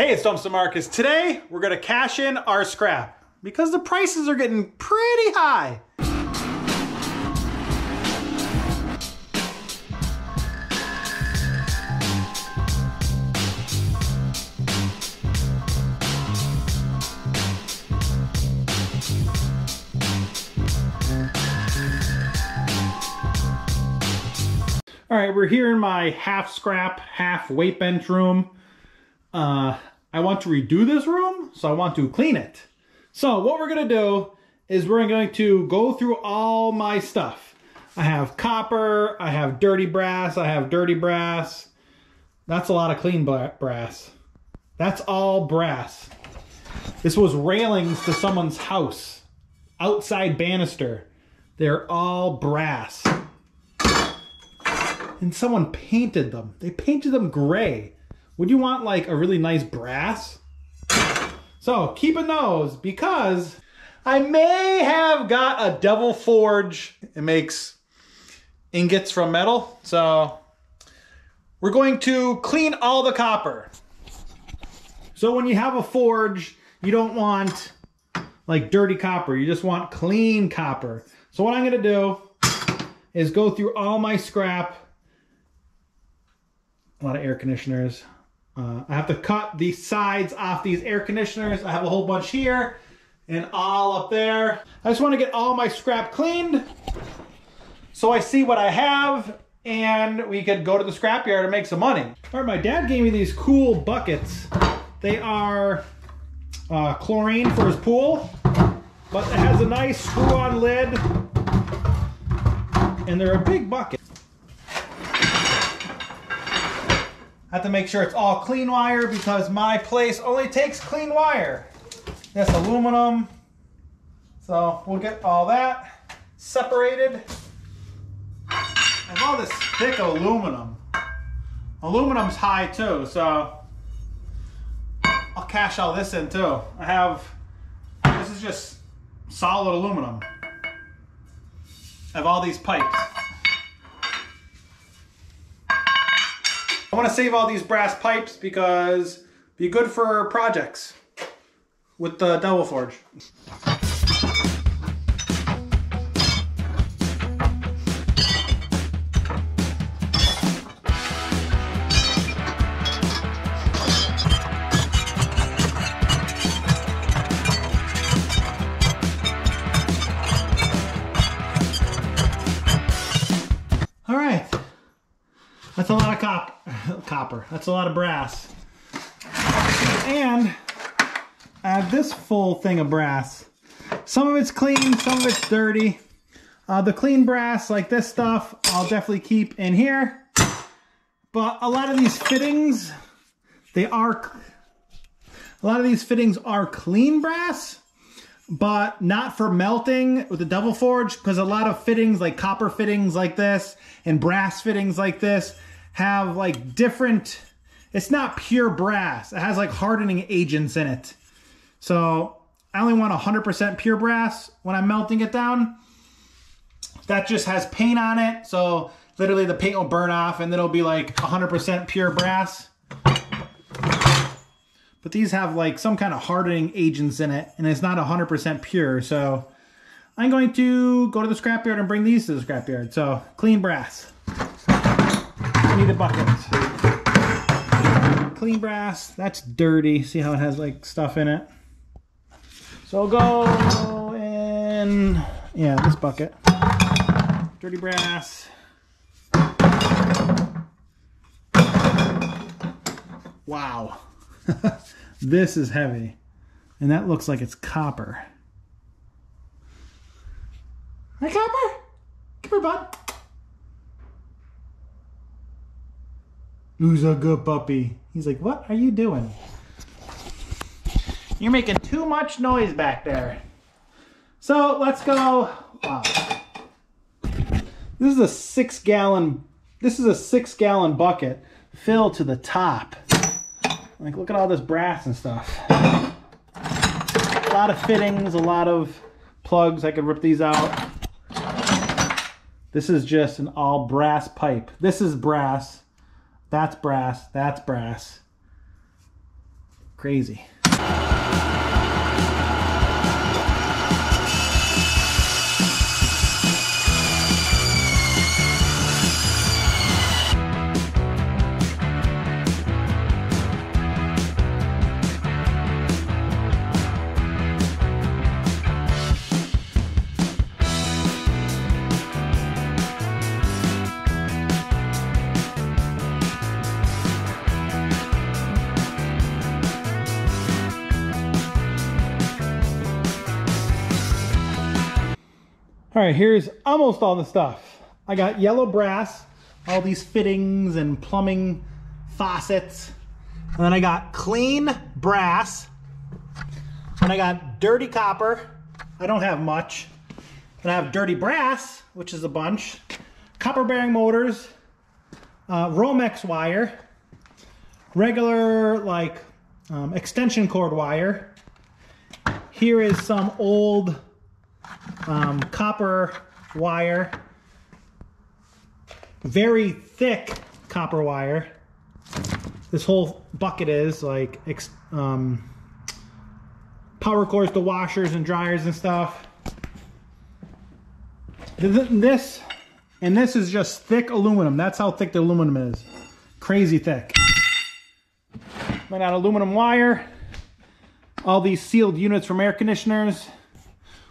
Hey, it's DumpsterMarcus. Today, we're gonna cash in our scrap because the prices are getting pretty high. All right, we're here in my half scrap, half weight bench room. I want to redo this room, so I want to clean it. So what we're gonna do is we're going to go through all my stuff. I have copper, I have dirty brass, I have dirty brass. That's a lot of clean brass. That's all brass. This was railings to someone's house. Outside banister. They're all brass. And someone painted them. They painted them gray. Would you want like a really nice brass? So keeping those because I may have got a Devil Forge. It makes ingots from metal. So we're going to clean all the copper. So when you have a forge, you don't want like dirty copper. You just want clean copper. So what I'm gonna do is go through all my scrap. A lot of air conditioners. I have to cut the sides off these air conditioners. I have a whole bunch here and all up there. I just want to get all my scrap cleaned so I see what I have and we could go to the scrapyard and make some money. All right, my dad gave me these cool buckets. They are chlorine for his pool, but it has a nice screw-on lid and they're a big bucket. I have to make sure it's all clean wire because my place only takes clean wire. That's aluminum. So we'll get all that separated. I have all this thick aluminum. Aluminum's high too, so I'll cash all this in too. This is just solid aluminum. I have all these pipes. I want to save all these brass pipes because be good for projects with the Devil Forge. All right, that's a lot of copper. That's a lot of brass. And I have this full thing of brass. Some of it's clean, some of it's dirty. The clean brass, like this stuff, I'll definitely keep in here. But a lot of these fittings, a lot of these fittings are clean brass, but not for melting with the Devil Forge, because a lot of fittings, like copper fittings like this, and brass fittings like this, have like different, it's not pure brass. It has like hardening agents in it. So I only want 100% pure brass when I'm melting it down. That just has paint on it. So literally the paint will burn off and then it'll be like 100% pure brass. But these have like some kind of hardening agents in it and it's not 100% pure. So I'm going to go to the scrapyard and bring these to the scrapyard. So clean brass. I need a bucket. Clean brass, that's dirty. See how it has like stuff in it? So I'll go in, yeah, this bucket. Dirty brass. Wow. This is heavy. And that looks like it's copper. Hi, Copper. Come here, bud. Who's a good puppy? He's like, what are you doing? You're making too much noise back there. So let's go. Wow. This is a 6-gallon bucket filled to the top. Like, look at all this brass and stuff. A lot of fittings, a lot of plugs. I could rip these out. This is just an all brass pipe. This is brass. That's brass. That's brass. Crazy. All right, here's almost all the stuff. I got yellow brass, all these fittings and plumbing faucets. And then I got clean brass. And I got dirty copper. I don't have much. Then I have dirty brass, which is a bunch. Copper bearing motors. Romex wire. Regular, like, extension cord wire. Here is some old copper wire, very thick copper wire. This whole bucket is like power cords to washers and dryers and stuff. This is just thick aluminum. That's how thick the aluminum is. Crazy thick. I got aluminum wire. All these sealed units from air conditioners.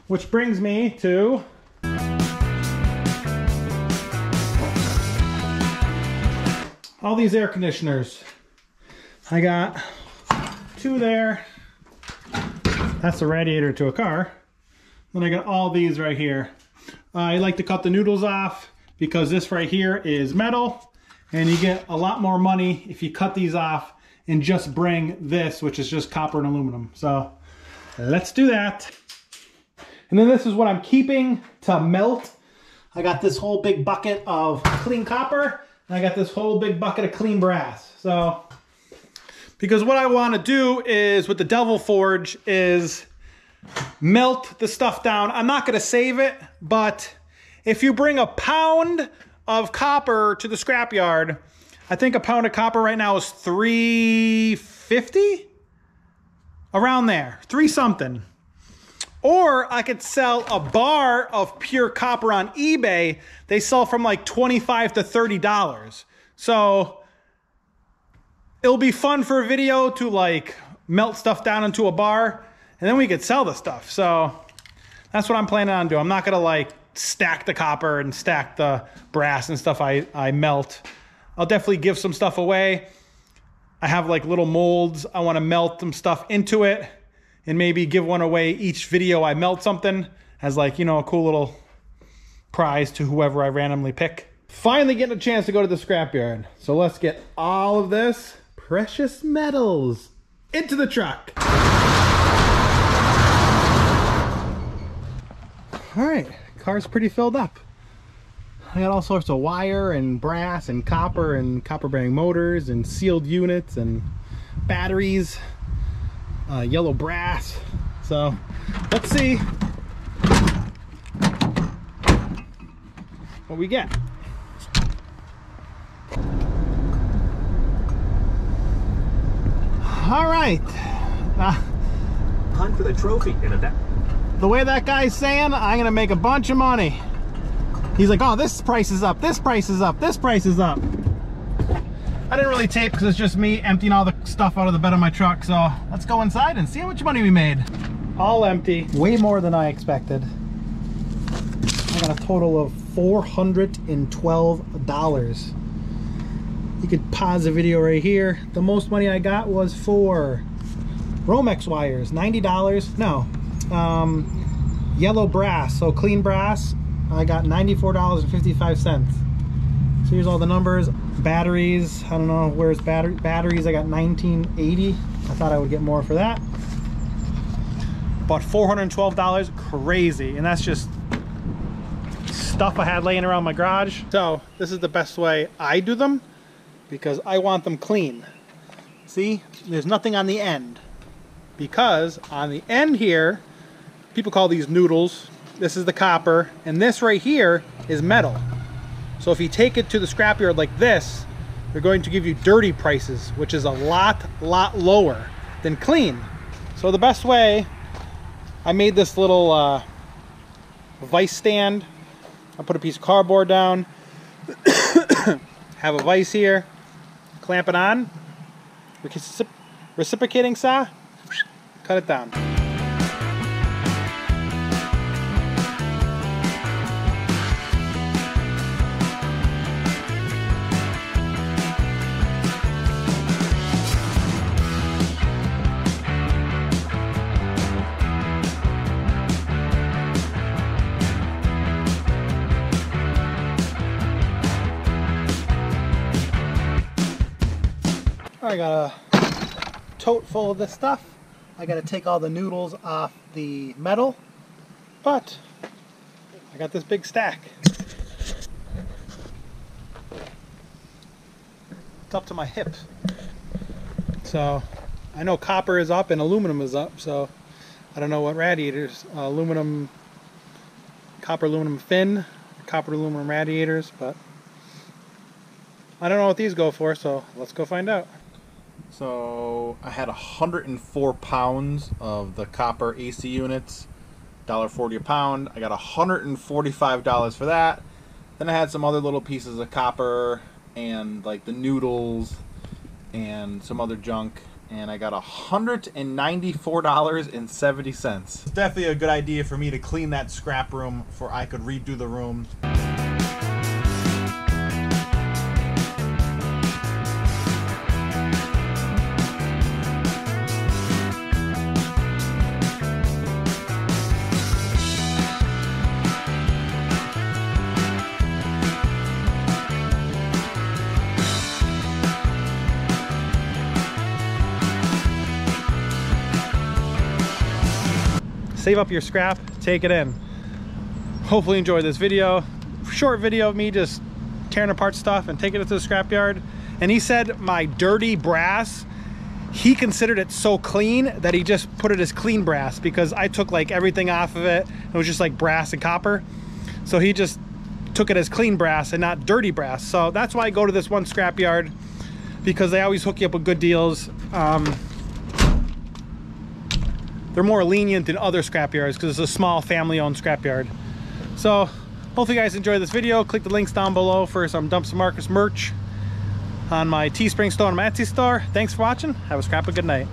Which brings me to all these air conditioners. I got 2 there. That's the radiator to a car. Then I got all these right here. I like to cut the noodles off because this right here is metal, and you get a lot more money if you cut these off and just bring this, which is just copper and aluminum. So let's do that. And then this is what I'm keeping to melt. I got this whole big bucket of clean copper, and I got this whole big bucket of clean brass. So, because what I want to do is, with the Devil Forge, is melt the stuff down. I'm not going to save it, but if you bring a pound of copper to the scrapyard, I think a pound of copper right now is $3.50? Around there, 3 something. Or I could sell a bar of pure copper on eBay. They sell from like $25 to $30. So it'll be fun for a video to like melt stuff down into a bar, and then we could sell the stuff. So that's what I'm planning on doing. I'm not gonna like stack the copper and stack the brass and stuff I melt. I'll definitely give some stuff away. I have like little molds. I want to melt some stuff into it, and maybe give one away each video I melt something as, like, you know, a cool little prize to whoever I randomly pick. Finally getting a chance to go to the scrapyard. So let's get all of this precious metals into the truck. All right, car's pretty filled up. I got all sorts of wire and brass and copper bearing motors and sealed units and batteries. Yellow brass. So let's see what we get. All right. Hunt for the trophy in a the way that guy's saying, I'm gonna make a bunch of money. He's like, oh, this price is up, this price is up, this price is up. I didn't really tape because it's just me emptying all the stuff out of the bed of my truck. So let's go inside and see how much money we made. All empty. Way more than I expected. I got a total of $412. You could pause the video right here. The most money I got was for Romex wires, $90. No, yellow brass, so clean brass. I got $94.55. So here's all the numbers. Batteries, I don't know, where's batteries? I got $19.80. I thought I would get more for that. But $412, crazy. And that's just stuff I had laying around my garage. So this is the best way I do them, because I want them clean. See, there's nothing on the end, because on the end here, people call these noodles. This is the copper, and this right here is metal. So if you take it to the scrapyard like this, they're going to give you dirty prices, which is a lot lower than clean. So the best way, I made this little vise stand. I put a piece of cardboard down, have a vise here, clamp it on, reciprocating saw, cut it down. I got a tote full of this stuff. I got to take all the noodles off the metal, but I got this big stack. It's up to my hip. So I know copper is up and aluminum is up, so I don't know what radiators, copper aluminum fin, copper aluminum radiators, but I don't know what these go for, so let's go find out. So I had 104 pounds of the copper AC units, $1.40 a pound. I got $145 for that. Then I had some other little pieces of copper and like the noodles and some other junk, and I got $194.70. It's definitely a good idea for me to clean that scrap room before I could redo the room. Save up your scrap, take it in. Hopefully enjoy this video. Short video of me just tearing apart stuff and taking it to the scrapyard. And he said my dirty brass, he considered it so clean that he just put it as clean brass, because I took like everything off of it. It was just like brass and copper. So he just took it as clean brass and not dirty brass. So that's why I go to this one scrapyard, because they always hook you up with good deals. They're more lenient than other scrapyards because it's a small family-owned scrapyard. So hopefully you guys enjoyed this video. Click the links down below for some DumpsterMarcus merch on my Teespring store and my Etsy store. Thanks for watching. Have a scrap of good night.